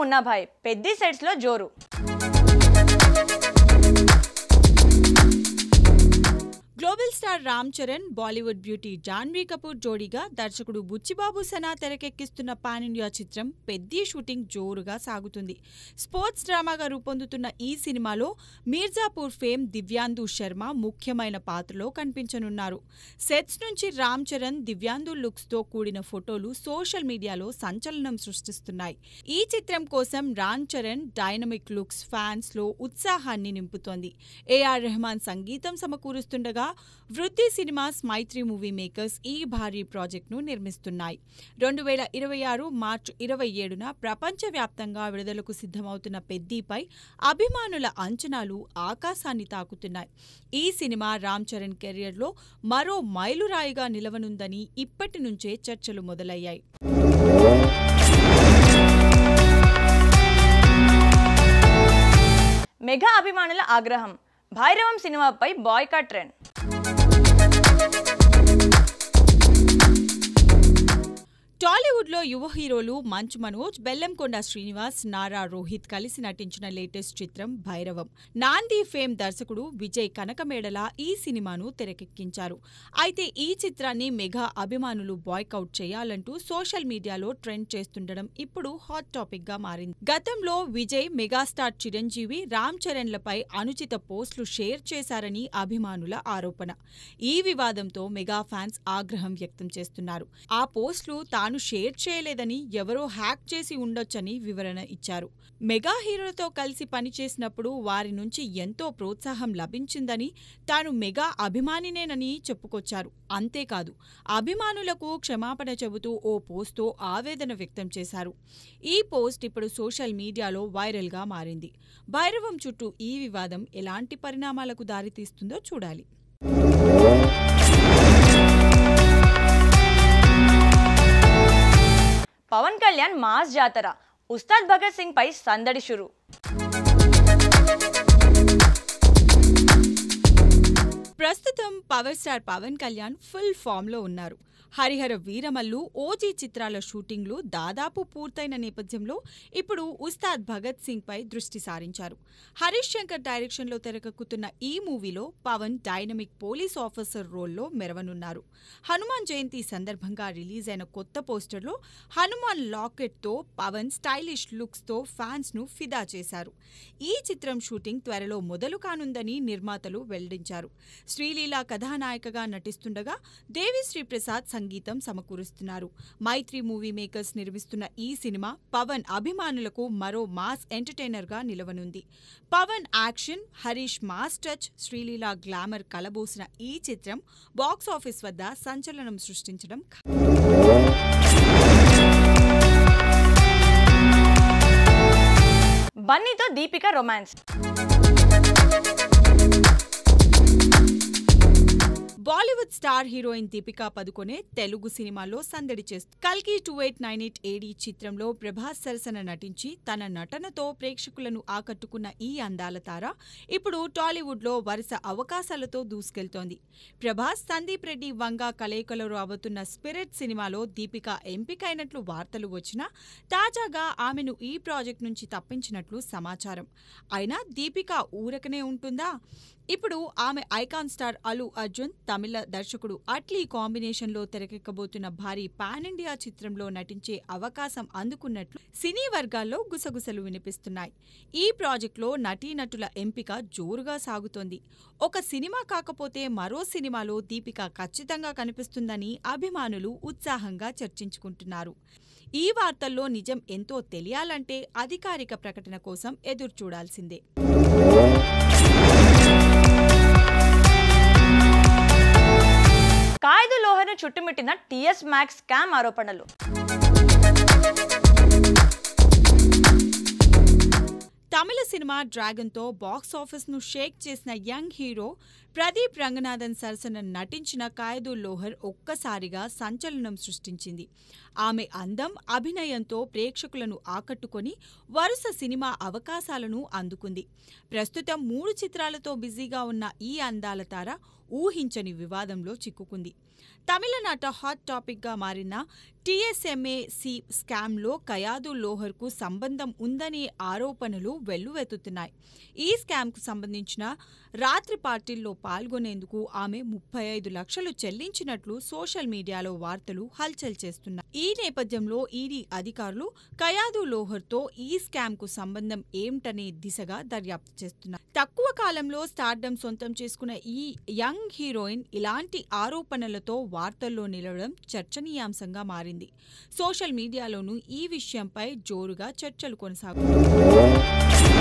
మున్నా భాయ్ Peddi sets లో జోరు. Global star Ram Charan, Bollywood beauty Janhvi Kapoor జోడీగా దర్శకుడు బుచ్చిబాబు సనా తెరకెక్కిస్తున్న పాన్ ఇండియా చిత్రం పెద్ది షూటింగ్ జోరుగా సాగుతుంది. స్పోర్ట్స్ డ్రామాగా రూపొందుతున్న ఈ సినిమాలో మీర్జాపూర్ ఫేమ్ దివ్యాందు శర్మ ముఖ్యమైన పాత్రలో కనిపించనున్నారు. సెట్స్ నుంచి రామ్ చరణ్ దివ్యాందు లుక్స్ తో కూడిన ఫోటోలు సోషల్ మీడియాలో సంచలనం సృష్టిస్తున్నాయి. ఈ చిత్రం కోసం Ram Charan dynamic looks fans లో ఉత్సాహాన్ని నింపుతోంది. ఏఆర్ రెహమాన్ సంగీతం సమకూరుస్తుండగా వృద్ధి సినిమాస్, మైత్రి మూవీ మేకర్స్ ఈ భారీ ప్రాజెక్టును నిర్మిస్తున్నాయి. 2026 మార్చి 27న ప్రపంచవ్యాప్తంగా విడుదలకు సిద్ధమవుతున్న పెద్దిపై అభిమానుల అంచనాలు ఆకాశాన్ని తాకుతున్నాయి. ఈ సినిమా రామ్ చరణ్ కెరియర్లో మరో మైలురాయిగా నిలవనుందని ఇప్పటి నుంచే చర్చలు మొదలయ్యాయి. మెగా అభిమానుల ఆగ్రహం, భైరవం సినిమాపై బాయ్కాట్ ట్రెండ్. టాలీవుడ్లో యువ హీరోలు మంచు మనోజ్, బెల్లంకొండ శ్రీనివాస్, నారా రోహిత్ కలిసి నటించిన లేటెస్ట్ చిత్రం భైరవం. నాంది ఫేమ్ దర్శకుడు విజయ్ కనకమేడల ఈ సినిమాను తెరకెక్కించారు. అయితే ఈ చిత్రాన్ని మెగా అభిమానులు బాయ్కౌట్ చేయాలంటూ సోషల్ మీడియాలో ట్రెండ్ చేస్తుండడం ఇప్పుడు హాట్ టాపిక్ గా మారింది. గతంలో విజయ్, మెగాస్టార్ చిరంజీవి, రామ్ చరణ్లపై అనుచిత పోస్టులు షేర్ చేశారని అభిమానుల ఆరోపణ. ఈ వివాదంతో మెగా ఫ్యాన్స్ ఆగ్రహం వ్యక్తం చేస్తున్నారు. ఆ పోస్టులు తాను షేర్ చేయలేదని, ఎవరో హ్యాక్ చేసి ఉండొచ్చని వివరణ ఇచ్చారు. మెగా హీరోలతో కలిసి పనిచేసినప్పుడు వారి నుంచి ఎంతో ప్రోత్సాహం లభించిందని, తాను మెగా అభిమానినేనని చెప్పుకొచ్చారు. అంతేకాదు, అభిమానులకు క్షమాపణ చెబుతూ ఓ పోస్ట్తో ఆవేదన వ్యక్తం చేశారు. ఈ పోస్ట్ ఇప్పుడు సోషల్ మీడియాలో వైరల్గా మారింది. భైరవం చుట్టూ ఈ వివాదం ఎలాంటి పరిణామాలకు దారితీస్తుందో చూడాలి. పవన్ కళ్యాణ్ మాస్ జాతర, ఉస్తాద్ భగత్ సింగ్ పై సందడి షురు. ప్రస్తుతం power star Pawan Kalyan full form లో ఉన్నారు. హరిహర వీరమల్లు, ఓజీ చిత్రాల షూటింగ్లు దాదాపు పూర్తయిన నేపథ్యంలో ఇప్పుడు ఉస్తాద్ భగత్ సింగ్ పై దృష్టి సారించారు. హరీష్ శంకర్ డైరెక్షన్లో తెరకెక్కుతున్న ఈ మూవీలో పవన్ డైనమిక్ పోలీస్ ఆఫీసర్ రోల్లో మెరవనున్నారు. హనుమాన్ జయంతి సందర్భంగా రిలీజ్ అయిన కొత్త పోస్టర్లో హనుమాన్ లాకెట్తో పవన్ స్టైలిష్ లుక్స్తో ఫ్యాన్స్ను ఫిదా చేశారు. ఈ చిత్రం షూటింగ్ త్వరలో మొదలు కానుందని నిర్మాతలు వెల్లడించారు. శ్రీలీల కథానాయికగా నటిస్తుండగా దేవిశ్రీ ప్రసాద్ సంగీతం సమకూరుస్తున్నారు. మైత్రి మూవీ మేకర్స్ నిర్మిస్తున్న ఈ సినిమా పవన్ అభిమానులకు మరో మాస్ ఎంటర్టైనర్ గా నిలవనుంది. Pawan action, Harish mass touch, Sreeleela glamour కలబోసిన ఈ చిత్రం బాక్సాఫీస్ వద్ద సంచలనం సృష్టించడం బన్నీతో Deepika romance. Bollywood star heroine Deepika Padukone Telugu సినిమాలో సందడి చేస్తుంది. కల్కి 2898 AD చిత్రంలో ప్రభాస్ సరసన నటించి తన నటనతో ప్రేక్షకులను ఆకట్టుకున్న ఈ అందాల తార ఇప్పుడు టాలీవుడ్లో వరుస అవకాశాలతో దూసుకెళ్తోంది. ప్రభాస్, సందీప్ రెడ్డి వంగ కలయికలో రాబోతున్న స్పిరిట్ సినిమాలో దీపిక ఎంపికైనట్లు వార్తలు వచ్చినా తాజాగా ఆమెను ఈ ప్రాజెక్ట్ నుంచి తప్పించినట్లు సమాచారం. అయినా దీపిక ఊరకనే ఉంటుందా? ఇప్పుడు ఆమె ఐకాన్ స్టార్ అల్లు అర్జున్, తమిళ దర్శకుడు అట్లీ కాంబినేషన్లో తెరకెక్కబోతున్న భారీ పాన్ ఇండియా చిత్రంలో నటించే అవకాశం అందుకున్నట్లు సినీ వర్గాల్లో గుసగుసలు వినిపిస్తున్నాయి. ఈ ప్రాజెక్టులో నటీనటుల ఎంపిక జోరుగా సాగుతోంది. ఒక సినిమా కాకపోతే మరో సినిమాలో దీపిక ఖచ్చితంగా కనిపిస్తుందని అభిమానులు ఉత్సాహంగా చర్చించుకుంటున్నారు. ఈ వార్తల్లో నిజం ఎంతో తెలియాలంటే అధికారిక ప్రకటన కోసం ఎదురుచూడాల్సిందే. ఖైదీ లోహర్ను చుట్టుముట్టిన టీఎస్ మ్యాక్స్ స్కామ్ ఆరోపణలు. తమిళ సినిమా డ్రాగన్తో బాక్సాఫీస్ను షేక్ చేసిన యంగ్ హీరో ప్రదీప్ రంగనాథన్ సరసన నటించిన ఖైదుల్ లోహర్ ఒక్కసారిగా సంచలనం సృష్టించింది. ఆమె అందం, అభినయంతో ప్రేక్షకులను ఆకట్టుకొని వరుస సినిమా అవకాశాలను అందుకుంది. ప్రస్తుతం 3 చిత్రాలతో బిజీగా ఉన్న ఈ అందాల తార ఊహించని వివాదంలో చిక్కుకుంది. తమిళనాట హాట్ టాపిక్గా మారిన టీఎస్ఎంఏసీ స్కామ్లో ఖైదుల్ లోహర్కు సంబంధం ఉందనే ఆరోపణలు వెల్లువెత్తుతున్నాయి. ఈ స్కామ్కు సంబంధించిన రాత్రి పార్టీల్లో పాల్గొనేందుకు ఆమె 35 లక్షలు చెల్లించినట్లు సోషల్ మీడియాలో వార్తలు హల్చల్ చేస్తున్నాయి. ఈ నేపథ్యంలో ఈడీ అధికారులు ఖైదుల్ లోహర్తో ఈ స్కామ్కు సంబంధం ఏమిటనే దిశగా దర్యాప్తు చేస్తున్నారు. తక్కువ కాలంలో స్టార్డమ్ సొంతం చేసుకున్న ఈ యంగ్ హీరోయిన్ ఇలాంటి ఆరోపణలతో వార్తల్లో నిలవడం చర్చనీయాంశంగా మారింది. సోషల్ మీడియాలోనూ ఈ విషయంపై జోరుగా చర్చలు కొనసాగుతున్నాయి.